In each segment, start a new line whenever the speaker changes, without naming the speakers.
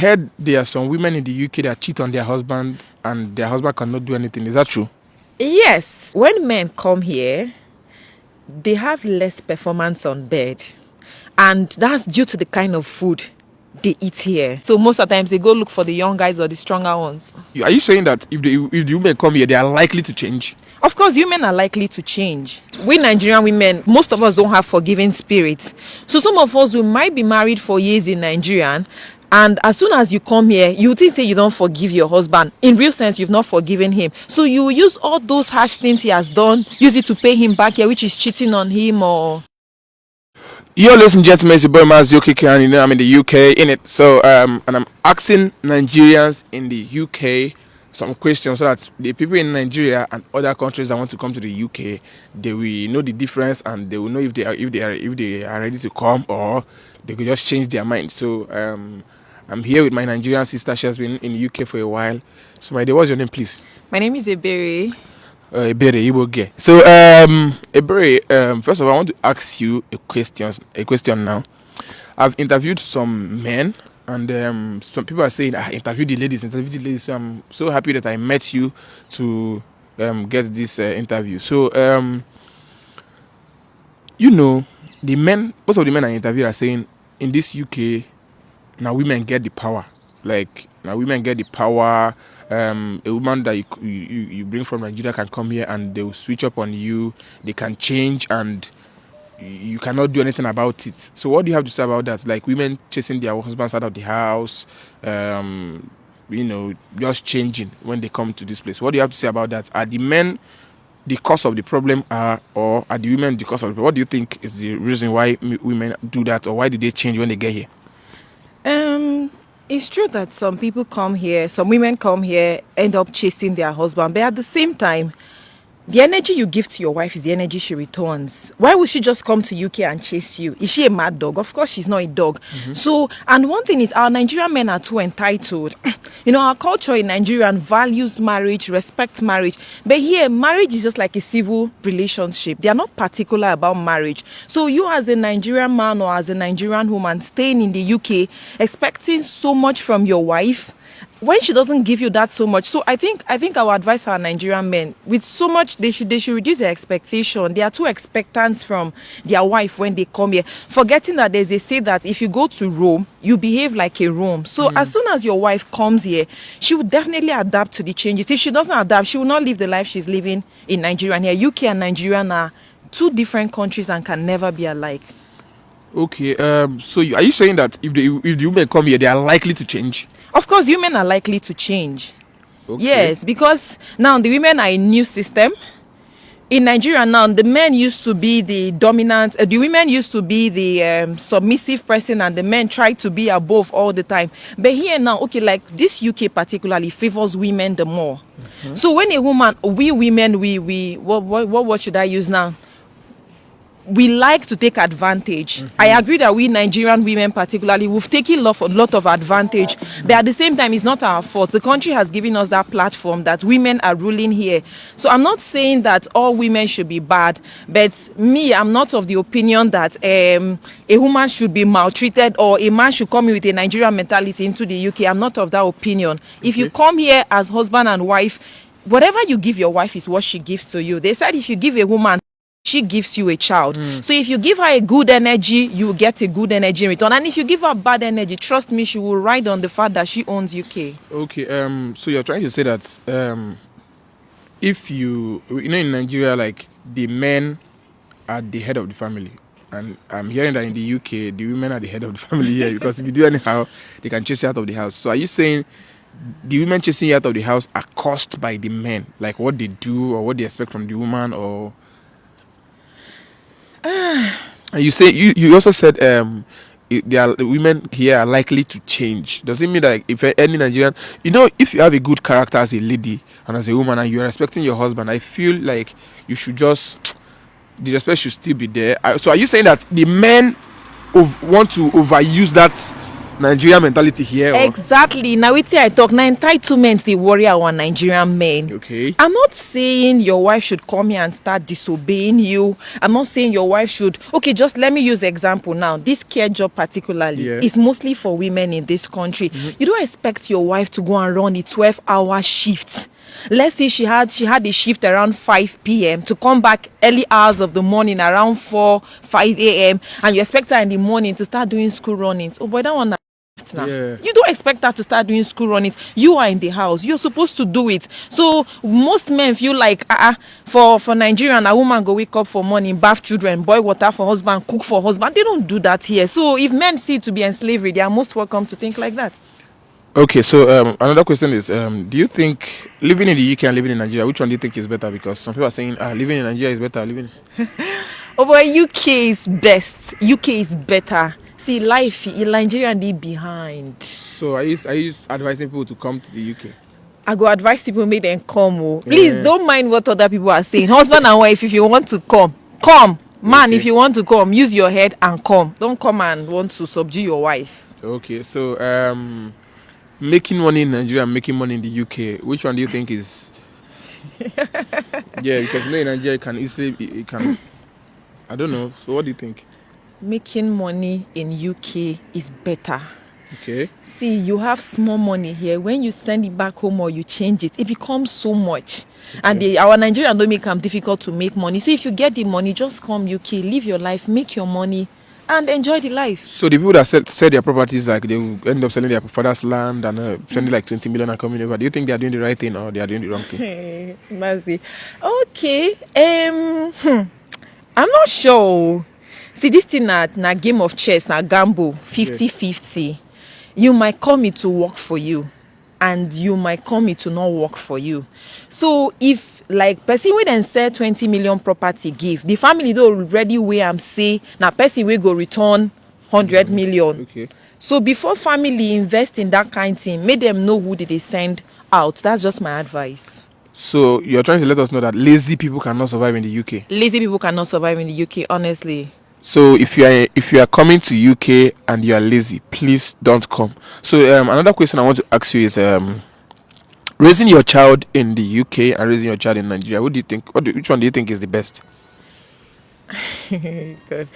heard there are some women in the UK that cheat on their husband and their husband cannot do anything. Is that true?
Yes. When men come here, they have less performance on bed. And that's due to the kind of food they eat here. So most of the times they go look for the young guys or the stronger ones.
Are you saying that if the women come here, they are likely to change?
Of course, women are likely to change. We Nigerian women, most of us don't have forgiving spirits. So some of us, we might be married for years in Nigeria, and as soon as you come here, you think say you don't forgive your husband. In real sense, you've not forgiven him. So you use all those harsh things he has done, use it to pay him back here, which is cheating on him or...
Yo, ladies and gentlemen, it's your boy Mazio Kiki, and you know I'm in the UK, innit? So, and I'm asking Nigerians in the UK some questions so that the people in Nigeria and other countries that want to come to the UK, they will know the difference and they will know if they are ready to come, or they could just change their mind. So, I'm here with my Nigerian sister. She has been in the UK for a while. So, my dear, what's your name, please?
My name is Ebere.
Ebere, you will get. So, Ebere, first of all, I want to ask you a question now. I've interviewed some men, and some people are saying, interview the ladies. So I'm so happy that I met you to get this interview. So, the men, most of the men I interviewed are saying, in this UK, now women get the power. Like, now women get the power. A woman that you bring from Nigeria can come here and they will switch up on you. They can change and you cannot do anything about it. So what do you have to say about that? Like women chasing their husbands out of the house, just changing when they come to this place. What do you have to say about that? Are the men the cause of the problem, or are the women the cause of the problem? What do you think is the reason why women do that, or why do they change when they get here?
It's true that some people come here, some women come here, end up chasing their husband. But at the same time, the energy you give to your wife is the energy she returns. Why would she just come to UK and chase you? Is she a mad dog? Of course, she's not a dog. Mm-hmm. So, and one thing is, our Nigerian men are too entitled. Our culture in Nigeria values marriage, respects marriage. But here, marriage is just like a civil relationship. They are not particular about marriage. So you as a Nigerian man or as a Nigerian woman staying in the UK, expecting so much from your wife, when she doesn't give you that so much. So I think I would advise our Nigerian men, with so much, they should reduce their expectation. They are too expectant from their wife when they come here, forgetting that there's a say that if you go to Rome, you behave like a Rome. So as soon as your wife comes here, she will definitely adapt to the changes. If she doesn't adapt, she will not live the life she's living in Nigeria. And here, UK and Nigeria are two different countries and can never be alike.
Okay, so are you saying that if the women come here, they are likely to change?
Of course, women are likely to change.
Okay.
Yes, because now the women are a new system. In Nigeria now, the men used to be the dominant, the women used to be the submissive person, and the men try to be above all the time. But here now, okay, like this UK particularly favors women the more. Mm-hmm. So when a woman, we women, what should I use now? We like to take advantage. Mm-hmm. I agree that we Nigerian women particularly, we've taken a lot of advantage. Mm-hmm. But at the same time, it's not our fault. The country has given us that platform that women are ruling here. So I'm not saying that all women should be bad. But me, I'm not of the opinion that a woman should be maltreated or a man should come with a Nigerian mentality into the UK. I'm not of that opinion. Okay. If you come here as husband and wife, whatever you give your wife is what she gives to you. They said if you give a woman, she gives you a child. So if you give her a good energy, you will get a good energy in return. And if you give her bad energy, trust me, she will ride on the fact that she owns UK.
Okay, so you're trying to say that if in Nigeria, like the men are the head of the family. And I'm hearing that in the UK, the women are the head of the family here, because if you do anyhow, they can chase you out of the house. So are you saying the women chasing you out of the house are caused by the men? Like what they do or what they expect from the woman, or... And you say you also said the women here are likely to change. Does it mean that if any Nigerian, if you have a good character as a lady and as a woman and you are respecting your husband, I feel like you should just, the respect should still be there. So are you saying that the men want to overuse that Nigerian mentality here.
Exactly. Now wetin I talk na entitlement dey worry our Nigerian men.
Okay.
I'm not saying your wife should come here and start disobeying you. I'm not saying your wife should. Okay, just let me use example now. This care job particularly is mostly for women in this country. You don't expect your wife to go and run a 12-hour shift. Let's say she had a shift around 5 p.m. to come back early hours of the morning around 5 a.m. and you expect her in the morning to start doing school runnings. Oh boy, that one. Now.
Yeah.
You don't expect her to start doing school runnings. You are in the house. You're supposed to do it. So most men feel like for Nigerian, a woman go wake up for morning, bath children, boil water for husband, cook for husband. They don't do that here. So if men see it to be enslaved, they are most welcome to think like that.
Okay, so another question is, do you think living in the UK and living in Nigeria, which one do you think is better? Because some people are saying living in Nigeria is better.
Oh boy, UK is best. UK is better. See, life in Nigeria they behind.
So are you advising people to come to the UK?
I go advise people make them come. Oh. Please don't mind what other people are saying. Husband and wife, if you want to come. Man, okay. If you want to come, use your head and come. Don't come and want to subdue your wife.
Okay, so making money in Nigeria and making money in the UK, which one do you think is? Yeah, because in Nigeria you can. I don't know. So what do you think?
Making money in UK is better.
Okay.
See, you have small money here. When you send it back home or you change it, it becomes so much. Okay. And our Nigerians don't make them difficult to make money. So if you get the money, just come UK, live your life, make your money, and enjoy the life.
So the people that sell their properties, like they will end up selling their father's land and spending like 20 million and coming over. Do you think they are doing the right thing or they are doing the wrong thing?
Mercy. Okay. I'm not sure. See, this thing na game of chess, na gamble, 50-50. You might call me to work for you, and you might call me to not work for you. So if like person wey dem sell 20 million property give, the family don already weigh am say na person wey go return 100 million.
Okay.
So before family invest in that kind thing, make them know who did they send out. That's just my advice.
So you're trying to let us know that lazy people cannot survive in the UK.
Lazy people cannot survive in the UK, honestly.
So if you are coming to UK and you are lazy, please don't come. So another question I want to ask you is raising your child in the UK and raising your child in Nigeria. What do you think? Which one do you think is the best?
Good.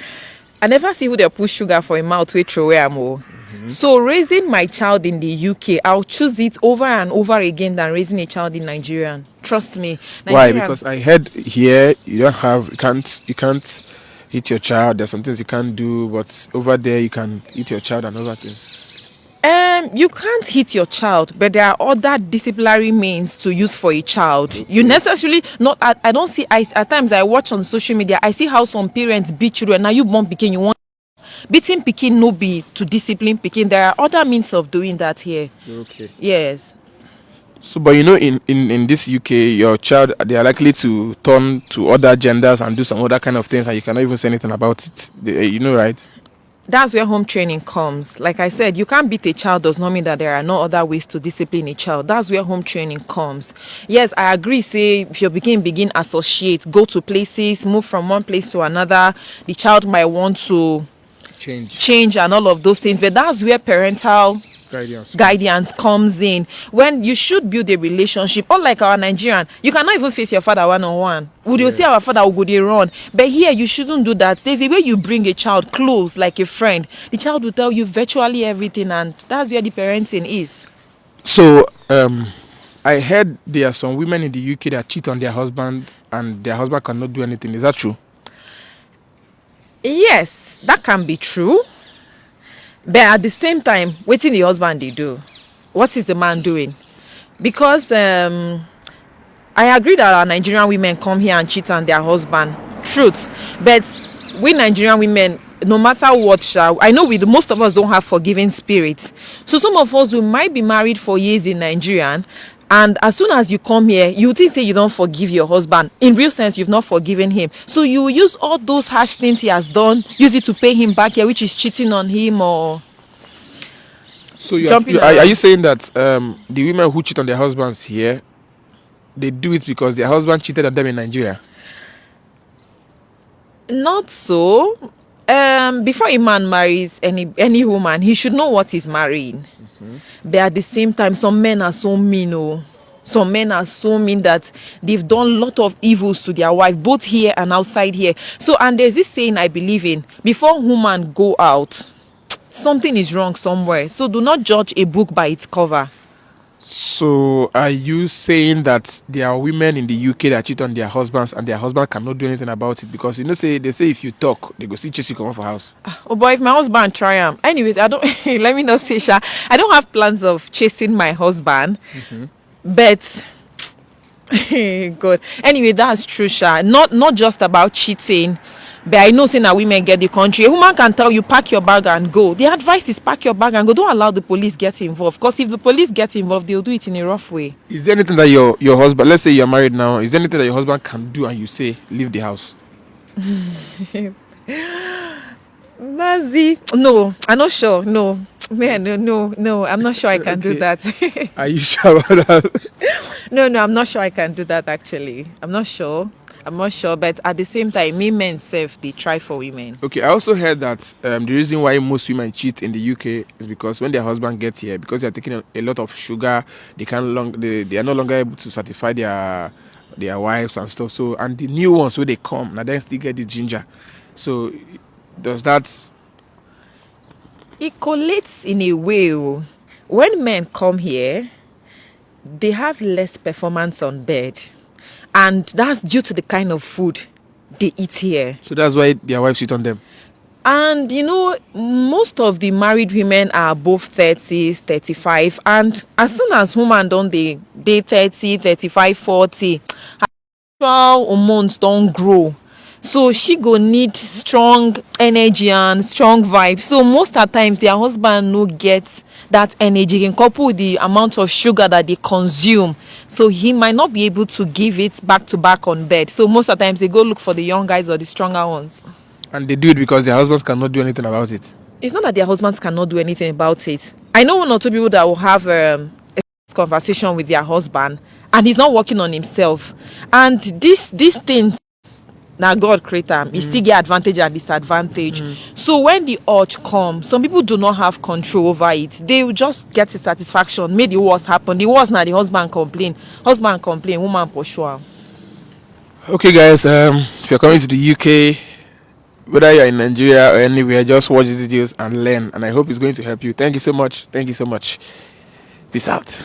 I never see who they put sugar for a mouth wey throw away am. So raising my child in the UK, I'll choose it over and over again than raising a child in Nigeria. Trust me.
Why? Because I heard here you can't eat your child. There's some things you can't do, but over there you can eat your child and other things.
You can't hit your child, but there are other disciplinary means to use for a child. Okay. You necessarily not. I don't see. At times I watch on social media. I see how some parents beat children. Now you born pikin, you want beating pikin no be to discipline pikin. There are other means of doing that here. Okay. Yes.
So, but you know, in this UK, your child, they are likely to turn to other genders and do some other kind of things, and you cannot even say anything about it. You know, right?
That's where home training comes. Like I said, you can't beat a child does not mean that there are no other ways to discipline a child. That's where home training comes. Yes, I agree. Say if you begin associate, go to places, move from one place to another, the child might want to change and all of those things. But that's where parental guidance comes in. When you should build a relationship, unlike our Nigerian, you cannot even face your father one-on-one. Would you see our father would go run? But here you shouldn't do that. There's a way you bring a child close like a friend. The child will tell you virtually everything, and that's where the parenting is.
So I heard there are some women in the UK that cheat on their husband and their husband cannot do anything. Is that true?
Yes, that can be true. But at the same time, waiting the husband they do. What is the man doing? Because I agree that our Nigerian women come here and cheat on their husband. Truth. But we Nigerian women, no matter what, I know most of us don't have forgiving spirit. So some of us, we might be married for years in Nigeria, and as soon as you come here, you think say you don't forgive your husband. In real sense, you've not forgiven him. So you use all those harsh things he has done, use it to pay him back here, which is cheating on him or.
So are you saying that the women who cheat on their husbands here, they do it because their husband cheated on them in Nigeria?
Not so. Before a man marries any woman, he should know what he's marrying. But at the same time, some men are so mean. Oh, some men are so mean that they've done a lot of evils to their wife, both here and outside here. So, and there's this saying I believe in: before woman go out, something is wrong somewhere. So do not judge a book by its cover.
So, are you saying that there are women in the UK that cheat on their husbands and their husband cannot do anything about it? Because they say if you talk, they go see chase you come off a house.
Oh boy, if my husband try am. Anyways, I don't let me not say sha. I don't have plans of chasing my husband. But good. Anyway, that's true, sha. Not just about cheating. But I know saying that women get the country. A woman can tell you pack your bag and go. The advice is pack your bag and go. Don't allow the police get involved. Because if the police get involved, they'll do it in a rough way.
Is there anything that your husband, let's say you're married now, is there anything that your husband can do and you say leave the house?
Nazi. No, I'm not sure. No. Man, no, I'm not sure I can do that.
Are you sure about that?
No, I'm not sure I can do that actually. I'm not sure, but at the same time, men self they try for women.
Okay, I also heard that the reason why most women cheat in the UK is because when their husband gets here, because they're taking a lot of sugar, they are no longer able to satisfy their wives and stuff. So, and the new ones when they come, now they still get the ginger. So, does that?
It collates in a way. Oh. When men come here, they have less performance on bed, and that's due to the kind of food they eat here.
So that's why their wives cheat on them.
And most of the married women are above 30s, 35, and as soon as woman don't they 30, 35, 40, her sexual hormones don't grow. So she go need strong energy and strong vibes. So most of the times their husband no get that energy in couple with the amount of sugar that they consume. So he might not be able to give it back to back on bed. So most of the times they go look for the young guys or the stronger ones.
And they do it because their husbands cannot do anything about it.
It's not that their husbands cannot do anything about it. I know one or two people that will have a conversation with their husband and he's not working on himself. And these things, now God created them, he still get advantage and disadvantage. So when the urge comes, some people do not have control over it. They will just get the satisfaction. Made the worst happen. The worst now the husband complain, woman pursue.
Okay, guys, if you're coming to the UK, whether you're in Nigeria or anywhere, just watch these videos and learn. And I hope it's going to help you. Thank you so much. Peace out.